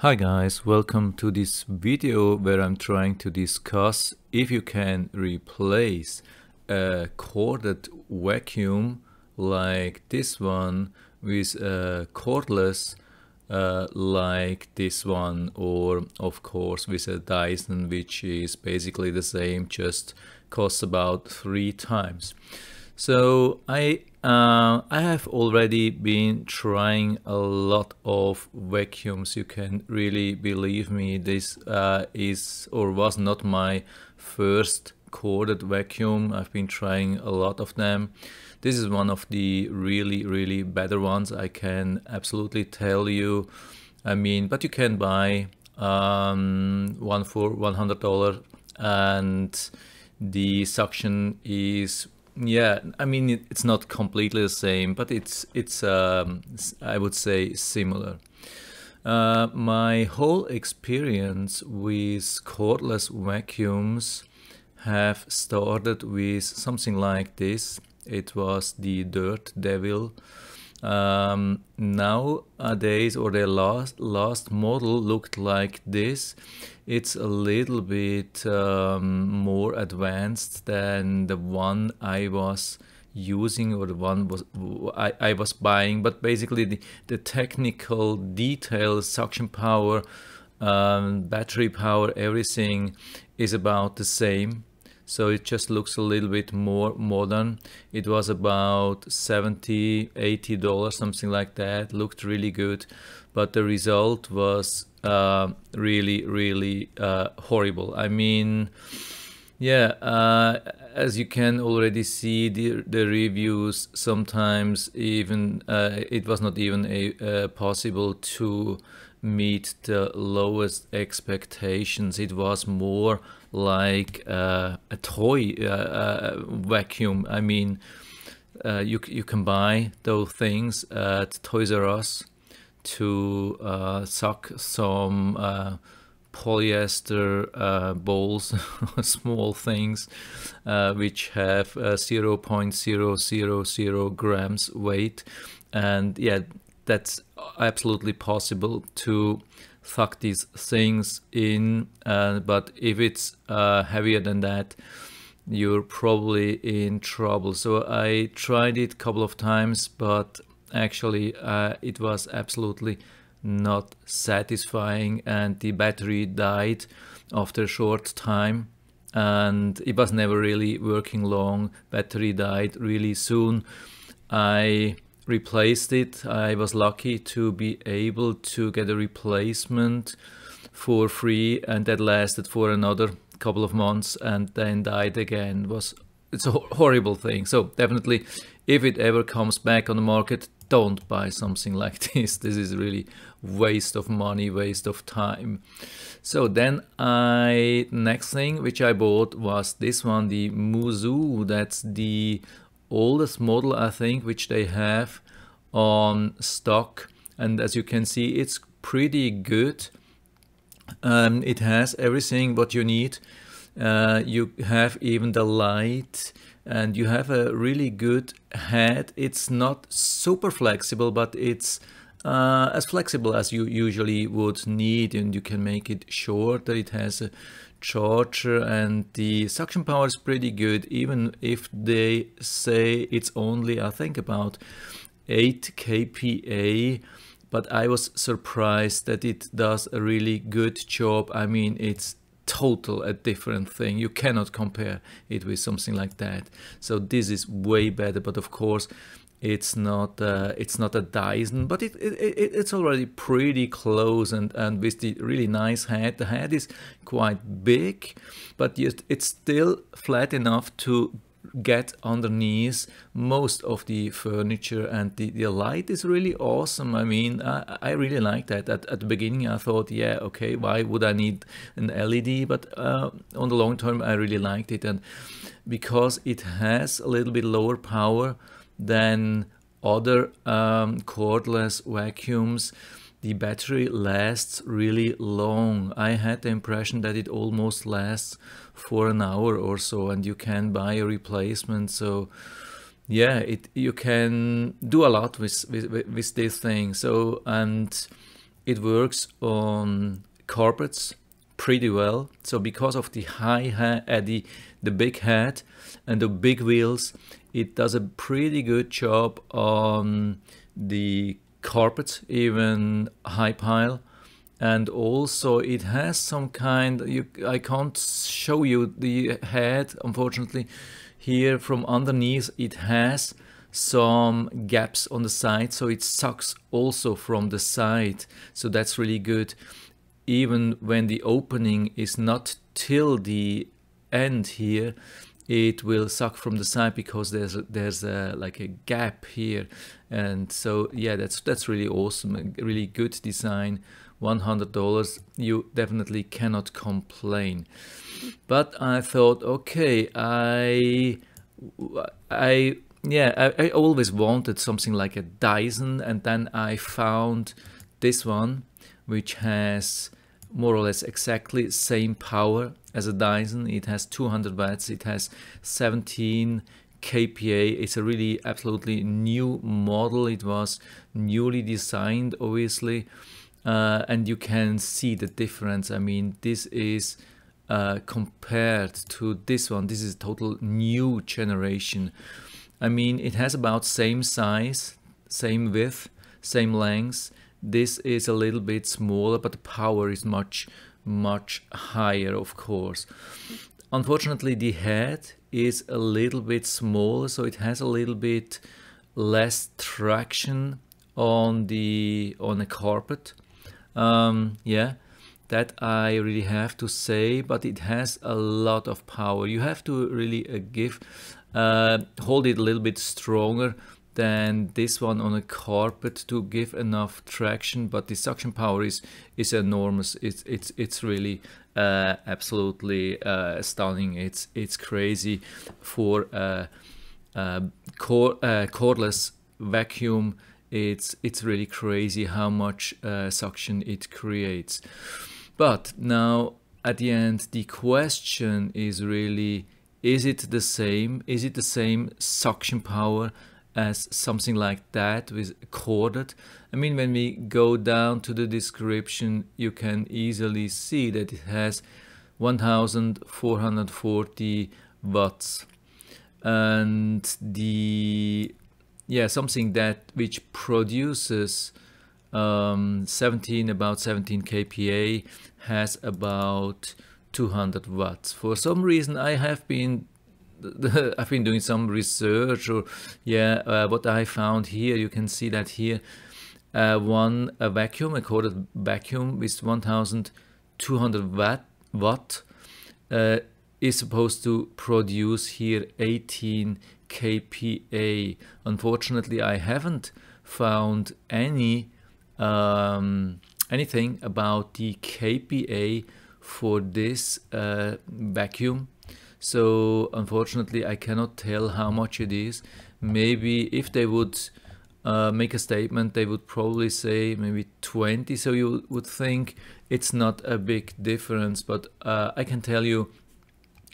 Hi guys, welcome to this video where I'm trying to discuss if you can replace a corded vacuum like this one with a cordless like this one, or of course with a Dyson, which is basically the same, just costs about 3 times. So I have already been trying a lot of vacuums. You can really believe me, this is or was not my first corded vacuum. I've been trying a lot of them. This is one of the really better ones, I can absolutely tell you. I mean, but you can buy one for $100 and the suction is, yeah, I mean, it's not completely the same, but it's I would say similar. My whole experience with cordless vacuums have started with something like this. It was the Dirt Devil. Nowadays, or their last model looked like this. It's a little bit more advanced than the one I was using, or the one I was buying, but basically the technical details, suction power, battery power, everything is about the same. So it just looks a little bit more modern. It was about $70, $80, something like that. Looked really good, but the result was really horrible. I mean, yeah, as you can already see, the reviews, sometimes even it was not even possible to meet the lowest expectations. It was more like a toy vacuum. I mean, you can buy those things at Toys R Us to suck some polyester balls, small things, which have 0.000 grams weight, and yeah, that's absolutely possible to suck these things in, but if it's heavier than that, you're probably in trouble. So I tried it a couple of times, but actually it was absolutely not satisfying, and the battery died after a short time, and it was never really working long. Battery died really soon. I replaced it. I was lucky to be able to get a replacement for free, and that lasted for another couple of months and then died again. It's a horrible thing. So definitely, if it ever comes back on the market, don't buy something like this. This is really waste of money, waste of time. So then next thing which I bought was this one, the Moosoo. That's the oldest model, I think, which they have on stock, and as you can see, it's pretty good. It has everything what you need. You have even the light, and you have a really good head. It's not super flexible, but it's as flexible as you usually would need, and you can make it shorter. It has a charger, and the suction power is pretty good, even if they say it's only, I think, about 8 kPa, but I was surprised that it does a really good job. I mean, it's a different thing. You cannot compare it with something like that. So this is way better, but of course it's not a Dyson, but it's already pretty close, and with the really nice head. The head is quite big, but yet it's still flat enough to get underneath most of the furniture, and the light is really awesome. I mean, I really like that. At the beginning I thought, yeah, okay, why would I need an LED, but on the long term I really liked it, and because it has a little bit lower power than other cordless vacuums, the battery lasts really long. I had the impression that it almost lasts for an hour or so, and you can buy a replacement. So yeah, you can do a lot with this thing. So, and it works on carpets pretty well. So because of the high head, the big head and the big wheels, it does a pretty good job on the carpet, even high pile. And also it has some kind, I can't show you the head, unfortunately. Here from underneath it has some gaps on the side, so it sucks also from the side. So that's really good. Even when the opening is not till the end here, it will suck from the side because there's like a gap here. And so yeah, that's really awesome, a really good design. $100, you definitely cannot complain. But I thought, okay, I always wanted something like a Dyson, and then I found this one, which has more or less exactly same power as a Dyson. It has 200 watts, it has 17 kPa. It's a really absolutely new model. It was newly designed, obviously. And you can see the difference. I mean, this is compared to this one, this is total new generation. I mean, it has about same size, same width, same length. This is a little bit smaller, but the power is much higher, of course. Unfortunately, the head is a little bit smaller, so it has a little bit less traction on the carpet. Yeah, that I really have to say, but it has a lot of power. You have to really hold it a little bit stronger than this one on a carpet to give enough traction, but the suction power is enormous. It's really absolutely stunning. It's crazy for cordless vacuum. It's really crazy how much suction it creates. But now at the end, the question is really, is it the same? Is it the same suction power as something like that with corded? I mean, when we go down to the description, you can easily see that it has 1440 watts. And the something that which produces about 17 kPa has about 200 watts. For some reason, I've been doing some research, or what I found here, you can see that here a corded vacuum with 1200 watt is supposed to produce here 18 kPa. Unfortunately, I haven't found anything about the kPa for this vacuum. So unfortunately, I cannot tell how much it is. Maybe if they would make a statement, they would probably say maybe 20. So you would think it's not a big difference, but I can tell you,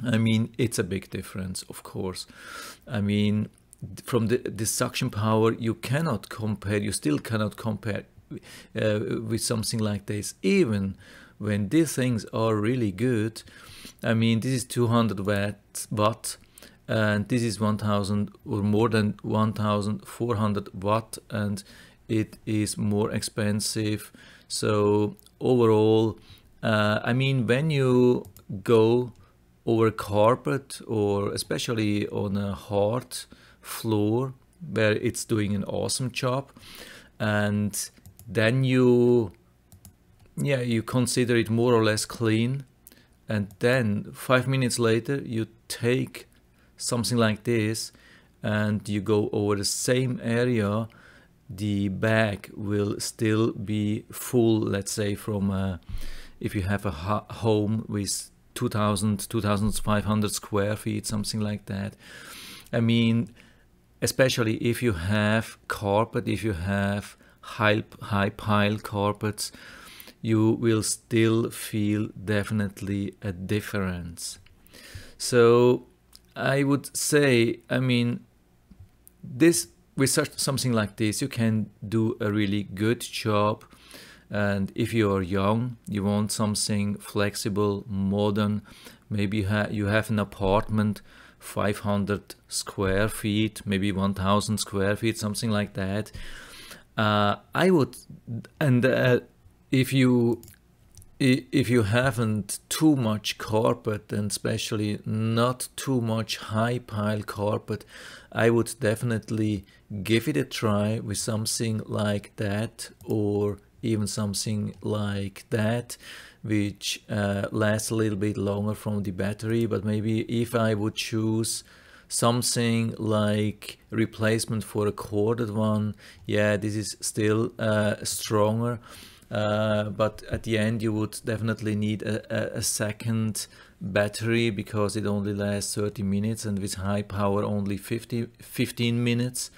I mean, it's a big difference, of course. I mean, from the suction power, you cannot compare, you still cannot compare with something like this, even when these things are really good. I mean, this is 200 watt, and this is 1000 or more than 1400 watt, and it is more expensive. So overall, I mean, when you go over carpet, or especially on a hard floor where it's doing an awesome job, and then you consider it more or less clean, and then 5 minutes later you take something like this and you go over the same area, the bag will still be full. Let's say from if you have a home with 2500 square feet, something like that. I mean, especially if you have carpet, if you have high pile carpets, you will still feel definitely a difference. So I would say, I mean, this with something like this, you can do a really good job. And if you are young, you want something flexible, modern. Maybe you have an apartment, 500 square feet, maybe 1000 square feet, something like that. I would, and if you haven't too much carpet, and especially not too much high pile carpet, I would definitely give it a try with something like that, or even something like that, which lasts a little bit longer from the battery. But maybe if I would choose something like replacement for a corded one, yeah, this is still stronger. But at the end you would definitely need a second battery, because it only lasts 30 minutes and with high power only 15 minutes.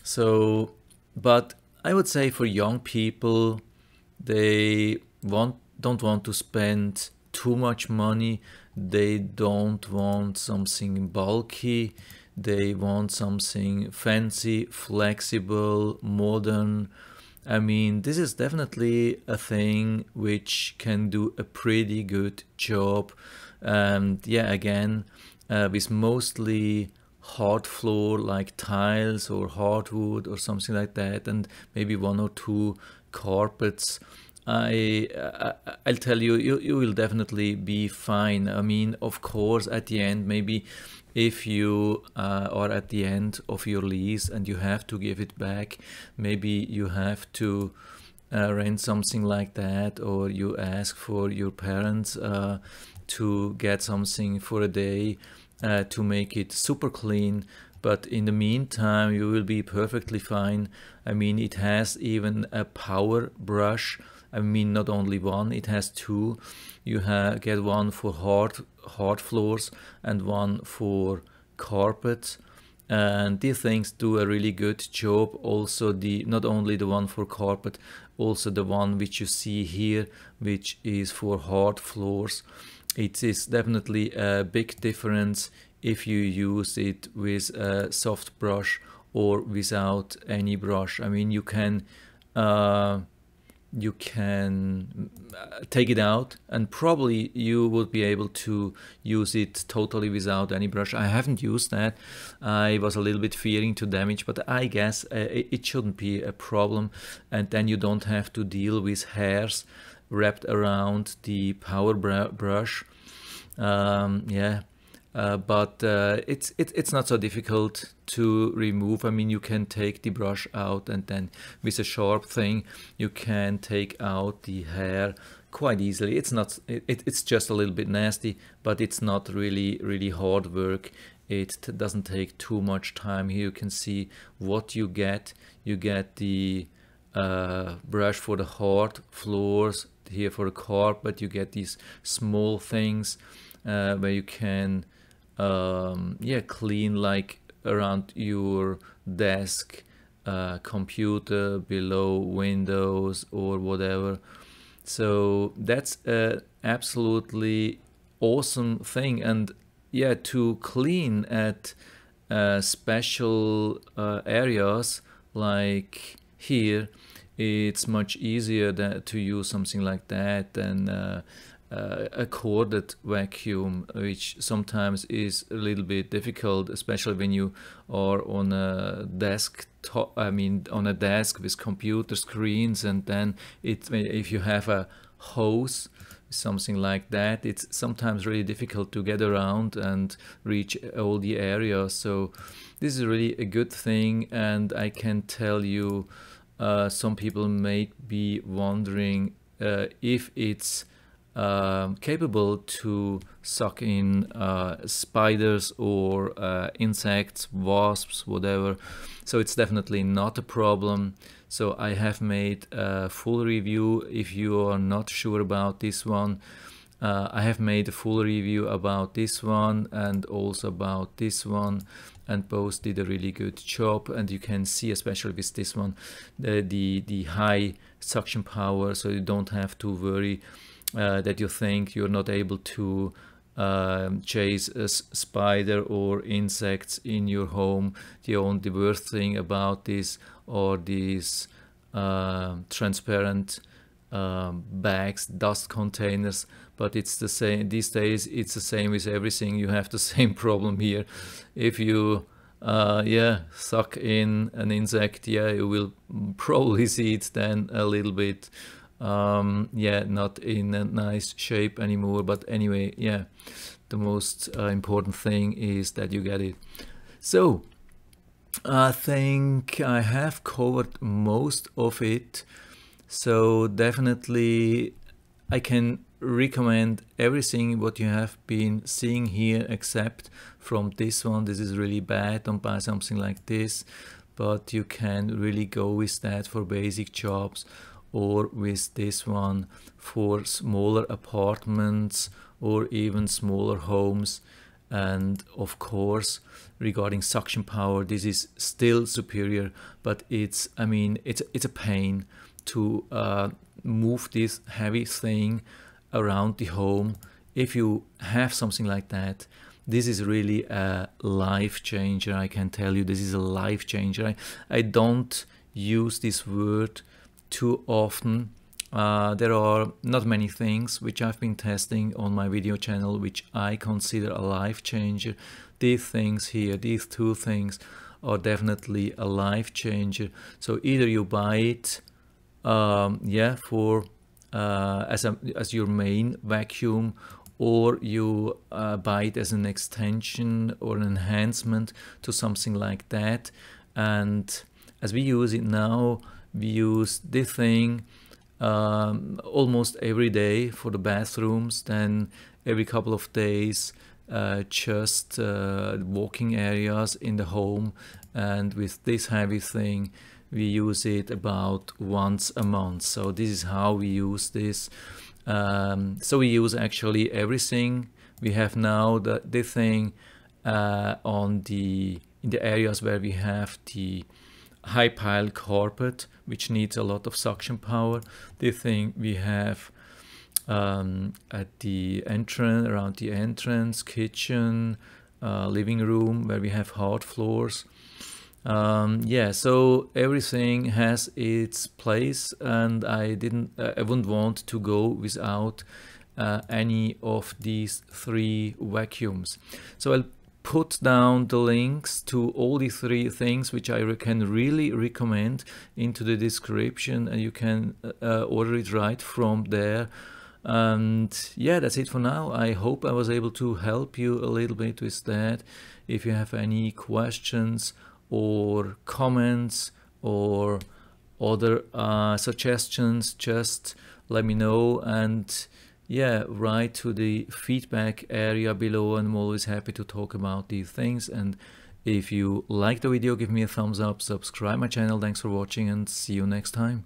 So, but I would say for young people, they don't want to spend too much money. They don't want something bulky. They want something fancy, flexible, modern. I mean, this is definitely a thing which can do a pretty good job. And yeah, again, with mostly hard floor like tiles or hardwood or something like that, and maybe one or two carpets, I'll tell you, you will definitely be fine. I mean, of course, at the end, maybe if you are at the end of your lease and you have to give it back, maybe you have to rent something like that, or you ask for your parents to get something for a day to make it super clean. But in the meantime, you will be perfectly fine. I mean, it has even a power brush. I mean, not only one, it has two. You get one for hard floors and one for carpets. And these things do a really good job. Also, not only the one for carpet, also the one which you see here, which is for hard floors. It is definitely a big difference if you use it with a soft brush or without any brush. I mean, you can take it out, and probably you would be able to use it totally without any brush. I haven't used that. I was a little bit fearing to damage, but I guess it shouldn't be a problem. And then you don't have to deal with hairs wrapped around the power brush. Yeah. But it's not so difficult to remove. I mean, you can take the brush out, and then with a sharp thing you can take out the hair quite easily. It's just a little bit nasty, but it's not really hard work. It doesn't take too much time. Here you can see what you get. You get the brush for the hard floors, here for the carpet you get these small things where you can clean like around your desk, computer, below windows or whatever. So that's a absolutely awesome thing. And yeah, to clean at special areas like here, it's much easier to use something like that than a corded vacuum, which sometimes is a little bit difficult, especially when you are on a on a desk with computer screens, and then if you have a hose, something like that, it's sometimes really difficult to get around and reach all the areas. So this is really a good thing, and I can tell you some people may be wondering if it's capable to suck in spiders or insects, wasps, whatever. So it's definitely not a problem. So I have made a full review. If you are not sure about this one, I have made a full review about this one and also about this one, and both did a really good job. And you can see, especially with this one, the high suction power, so you don't have to worry that you think you're not able to chase a spider or insects in your home. The worst thing about this are these transparent bags, dust containers, but it's the same these days. It's the same with everything. You have the same problem here. If you suck in an insect, you will probably see it then a little bit not in a nice shape anymore. But anyway, the most important thing is that you get it. So I think I have covered most of it. So definitely I can recommend everything what you have been seeing here, except from this one. This is really bad. Don't buy something like this, but you can really go with that for basic jobs, or with this one for smaller apartments or even smaller homes. And of course, regarding suction power, this is still superior, but it's a pain to move this heavy thing around the home. If you have something like that, this is really a life changer. I can tell you, this is a life changer. I don't use this word too often. There are not many things which I've been testing on my video channel which I consider a life changer. These things here, these two things, are definitely a life changer. So either you buy it for as your main vacuum, or you buy it as an extension or an enhancement to something like that. And as we use it now, we use this thing almost every day for the bathrooms, then every couple of days just walking areas in the home. And with this heavy thing, we use it about once a month. So this is how we use this. So we use actually everything. We have now this thing in the areas where we have the high pile carpet, which needs a lot of suction power. This thing we have at the entrance, around the entrance, kitchen, living room, where we have hard floors. So everything has its place, and I wouldn't want to go without any of these three vacuums. So I'll put down the links to all the three things which I can really recommend into the description, and you can order it right from there. And that's it for now. I hope I was able to help you a little bit with that. If you have any questions or comments or other suggestions, just let me know, and write to the feedback area below, and I'm always happy to talk about these things. And if you like the video, give me a thumbs up, subscribe my channel. Thanks for watching, and see you next time.